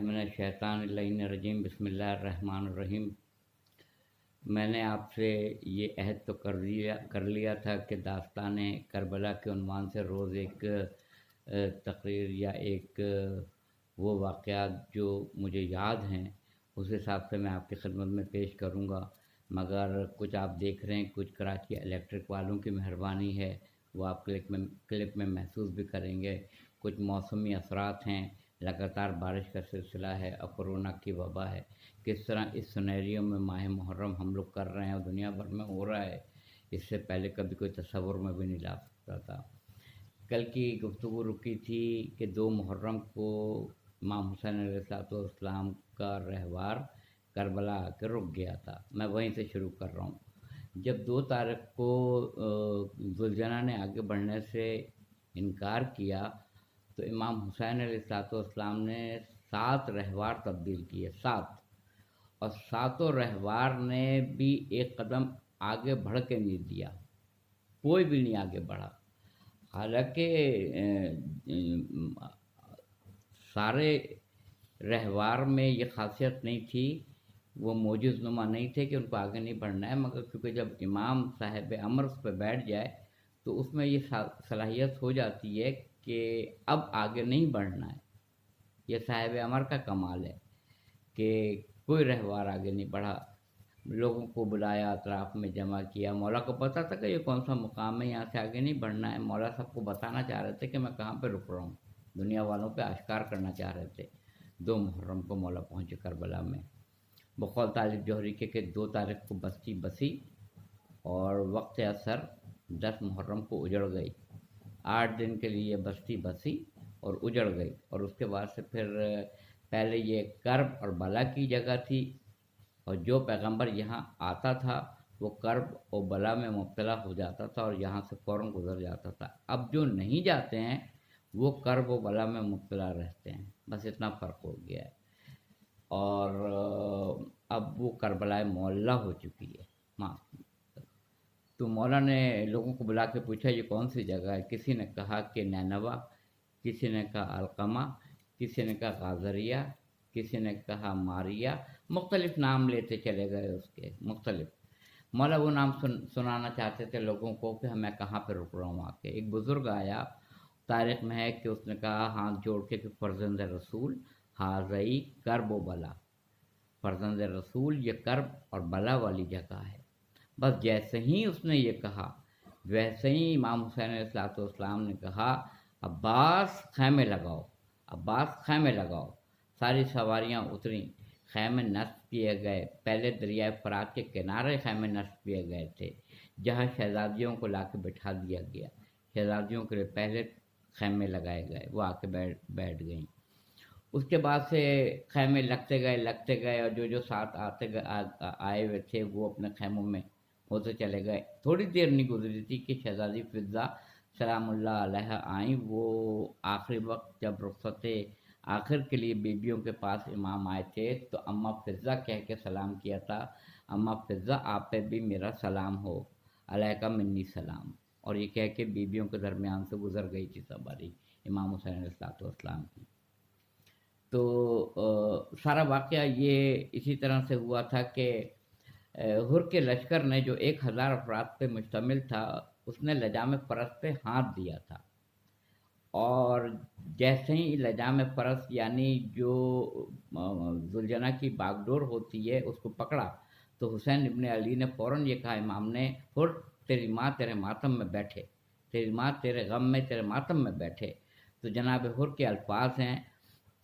من الشیطان اللعین الرجیم بسم اللہ الرحمن الرحیم۔ میں نے آپ سے یہ عہد تو کر لیا تھا کہ داستان کربلا کے عنوان سے روز ایک تقریر یا ایک وہ واقعات جو مجھے یاد ہیں اس حساب سے میں آپ کی خدمت میں پیش کروں گا، مگر کچھ آپ دیکھ رہے ہیں، کچھ کراچی الیکٹرک والوں کی مہربانی ہے، وہ آپ کلپ میں محسوس بھی کریں گے۔ کچھ موسمی اثرات ہیں، لگاتار بارش کا سلسلہ ہے اور کورونا کی وبا ہے۔ کس طرح اس سینیریو میں ماہ محرم ہم لوگ کر رہے ہیں اور دنیا بھر میں ہو رہا ہے، اس سے پہلے کبھی کوئی تصور میں بھی نہیں لا سکتا تھا۔ کل کی گفتگو رکی تھی کہ 2 محرم کو امام حسین علیہ السلام کا رہوار کربلا آ کے رک گیا تھا۔ میں وہیں سے شروع کر رہا ہوں۔ جب 2 تاریخ کو ذوالجناح نے آگے بڑھنے سے انکار کیا تو امام حسین علیہ السلام نے 7 رہوار تبدیل کیے، 7، اور 7 رہوار نے بھی ایک قدم آگے بڑھ کے نہیں دیا، کوئی بھی نہیں آگے بڑھا۔ حالانکہ سارے رہوار میں یہ خاصیت نہیں تھی، وہ معجز نما نہیں تھے کہ ان کو آگے نہیں بڑھنا ہے، مگر کیونکہ جب امام صاحب امر اس پہ بیٹھ جائے تو اس میں یہ صلاحیت ہو جاتی ہے کہ اب آگے نہیں بڑھنا ہے۔ یہ صاحب امر کا کمال ہے کہ کوئی رہوار آگے نہیں بڑھا، لوگوں کو بلایا، اطراف میں جمع کیا۔ مولا کو پتہ تھا کہ یہ کون سا مقام ہے، یہاں سے آگے نہیں بڑھنا ہے۔ مولا سب کو بتانا چاہ رہے تھے کہ میں کہاں پہ رک رہا ہوں، دنیا والوں پہ اشکار کرنا چاہ رہے تھے۔ 2 محرم کو مولا پہنچے کربلا میں، بقول طالب جوہری کے کہ 2 تاریخ کو بستی بسی اور وقت عصر 10 محرم کو اجڑ گئی۔ 8 دن کے لیے بستی بسی اور اجڑ گئی، اور اس کے بعد سے پھر پہلے یہ کرب اور بلا کی جگہ تھی، اور جو پیغمبر یہاں آتا تھا وہ کرب اور بلا میں مبتلا ہو جاتا تھا اور یہاں سے فوراً گزر جاتا تھا۔ اب جو نہیں جاتے ہیں وہ کرب و بلا میں مبتلا رہتے ہیں، بس اتنا فرق ہو گیا ہے۔ اور اب وہ کربلا معلیٰ ہو چکی ہے۔ تو مولا نے لوگوں کو بلا کے پوچھا یہ کون سی جگہ ہے؟ کسی نے کہا کہ نینوا، کسی نے کہا القمہ، کسی نے کہا غازریہ، کسی نے کہا ماریہ، مختلف نام لیتے چلے گئے اس کے مختلف۔ مولا وہ نام سنانا چاہتے تھے لوگوں کو کہ میں کہاں پہ رک رہا ہوں آ کے۔ ایک بزرگ آیا، تاریخ میں ہے کہ اس نے کہا ہاتھ جوڑ کے کہ فرزند رسول حاضئی کرب و بلا، فرزند رسول یہ کرب اور بلا والی جگہ ہے۔ بس جیسے ہی اس نے یہ کہا ویسے ہی امام حسین علیہ السلام نے کہا عباس خیمے لگاؤ، عباس خیمے لگاؤ۔ ساری سواریاں اتریں، خیمے نصب کیے گئے۔ پہلے دریائے فرات کے کنارے خیمے نصب کیے گئے تھے، جہاں شہزادیوں کو لا کے بٹھا دیا گیا۔ شہزادیوں کے لیے پہلے خیمے لگائے گئے، وہ آ کے بیٹھ گئیں۔ اس کے بعد سے خیمے لگتے گئے اور جو ساتھ آئے ہوئے تھے وہ اپنے خیموں میں ہوتے چلے گئے۔ تھوڑی دیر نہیں گزری تھی کہ شہزادی فضہ سلام اللہ علیہ آئیں۔ وہ آخری وقت جب رخصت آخر کے لیے بیبیوں کے پاس امام آئے تھے تو اماں فضہ کہہ کے سلام کیا تھا، اماں فضہ آپ پہ بھی میرا سلام ہو، علیکہ منی سلام، اور یہ کہہ کے بیبیوں کے درمیان سے گزر گئی تھی سواری امام حسین علیہ السلام کی۔ تو سارا واقعہ یہ اسی طرح سے ہوا تھا کہ ہر کے لشکر نے جو 1000 افراد پہ مشتمل تھا اس نے لجام فرس پہ ہاتھ دیا تھا، اور جیسے ہی لجام فرس یعنی جو ذوالجناح کی باگڈور ہوتی ہے اس کو پکڑا تو حسین ابن علی نے فوراً یہ کہا امام نے، ہر تیری ماں تیرے ماتم میں بیٹھے، تیری ماں تیرے غم میں تیرے ماتم میں بیٹھے۔ تو جناب ہر کے الفاظ ہیں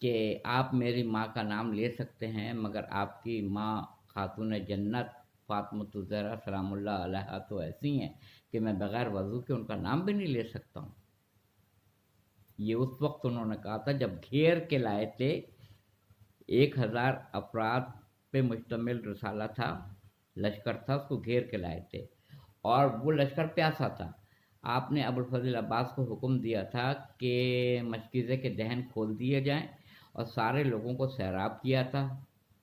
کہ آپ میری ماں کا نام لے سکتے ہیں، مگر آپ کی ماں خاتون جنت فاطمۃ الزہرا سلام اللہ علیہا تو ایسی ہیں کہ میں بغیر وضو کے ان کا نام بھی نہیں لے سکتا ہوں۔ یہ اس وقت انہوں نے کہا تھا جب گھیر کے لائے تھے، 1000 افراد پہ مشتمل رسالہ تھا، لشکر تھا، اس کو گھیر کے لائے تھے، اور وہ لشکر پیاسا تھا۔ آپ نے ابوالفضل عباس کو حکم دیا تھا کہ مشکیزے کے دہن کھول دیے جائیں، اور سارے لوگوں کو سیراب کیا تھا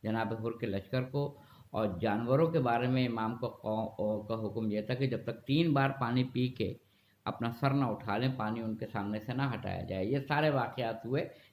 جناب ہر کے لشکر کو۔ اور جانوروں کے بارے میں امام کا حکم یہ تھا کہ جب تک 3 بار پانی پی کے اپنا سر نہ اٹھا لیں، پانی ان کے سامنے سے نہ ہٹایا جائے۔ یہ سارے واقعات ہوئے